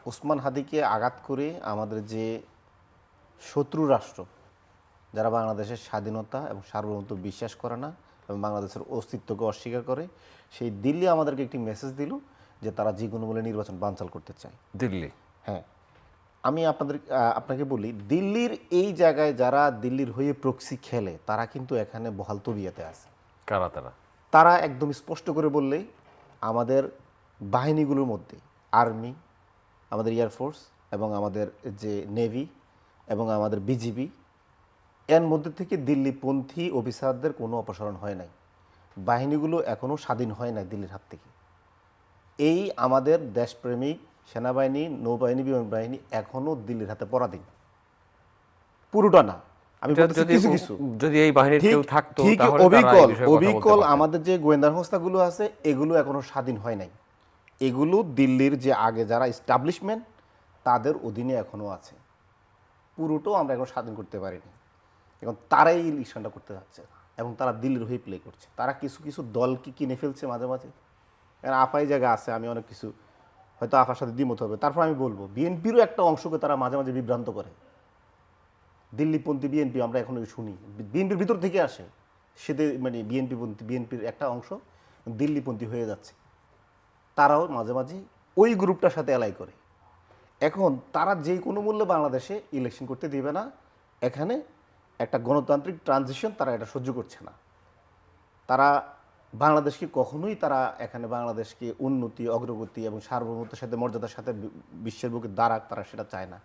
ওসমান হাদিকে আঘাত করে আমাদের যে শত্রু রাষ্ট্র, যারা বাংলাদেশের স্বাধীনতা এবং সার্বভৌমত্ব বিশ্বাস করে না এবং বাংলাদেশের অস্তিত্বকে অস্বীকার করে, সেই দিল্লি আমাদেরকে একটি মেসেজ দিল যে তারা যে কোনো মূল্যে নির্বাচন বানচাল করতে চায়। দিল্লি। হ্যাঁ, আমি আপনাকে বলি, দিল্লির এই জায়গায় যারা দিল্লির হয়ে প্রক্সি খেলে তারা কিন্তু এখানে বহাল তবিয়তে আছে। কারা তারা? তারা একদম স্পষ্ট করে বললে আমাদের বাহিনীগুলোর মধ্যে আর্মি, আমাদের এয়ারফোর্স এবং আমাদের যে নেভি এবং আমাদের বিজিবি, এর মধ্যে থেকে দিল্লিপন্থী অফিসারদের কোনো অপসারণ হয় নাই। বাহিনীগুলো এখনও স্বাধীন হয় নাই দিল্লির হাত থেকে। এই আমাদের দেশপ্রেমিক সেনাবাহিনী, নৌবাহিনী, বিমান বাহিনী এখনও দিল্লির হাতে পরাধীন, পুরোটা না। আমি বলতেছি কিছু কিছু। যদি এই বাহিনীর কেউ থাকতো ঠিক তাহলে তারা এই বিষয়ে কথা বলতে অবিকল পারতেন। আমাদের যে গোয়েন্দা সংস্থাগুলো আছে এগুলো এখনো স্বাধীন হয় নাই। এগুলো দিল্লির যে আগে যারা এস্টাবলিশমেন্ট তাদের অধীনে এখনো আছে। পুরোটাও আমরা এখন স্বাধীন করতে পারিনি। এখন তারাই এই ইলেকশনটা করতে যাচ্ছে এবং তারা দিল্লির হয়ে প্লে করছে। তারা কিছু কিছু দলকে কিনে ফেলছে মাঝে মাঝে। কারণ আপাই জায়গা আছে, আমি অনেক কিছু হয়তো আপার সাথে দ্বিমত হবে, তারপর আমি বলবো বিএনপিরও একটা অংশকে তারা মাঝে মাঝে বিভ্রান্ত করে। দিল্লিপন্থী বিএনপি আমরা এখন শুনি, বিএনপির ভিতর থেকে আসে, সেদের মানে বিএনপির একটা অংশ দিল্লিপন্থী হয়ে যাচ্ছে। তারাও মাঝে মাঝে ওই গ্রুপটার সাথে অ্যালাই করে। এখন তারা যে কোনো মূল্যে বাংলাদেশে ইলেকশন করতে দিবে না। এখানে একটা গণতান্ত্রিক ট্রানজিশন তারা এটা সহ্য করছে না। তারা বাংলাদেশকে কখনোই তারা এখানে বাংলাদেশকে উন্নতি, অগ্রগতি এবং সার্বভৌমত্বের সাথে মর্যাদার সাথে বিশ্বের বুকে দাঁড়াক, তারা সেটা চায় না।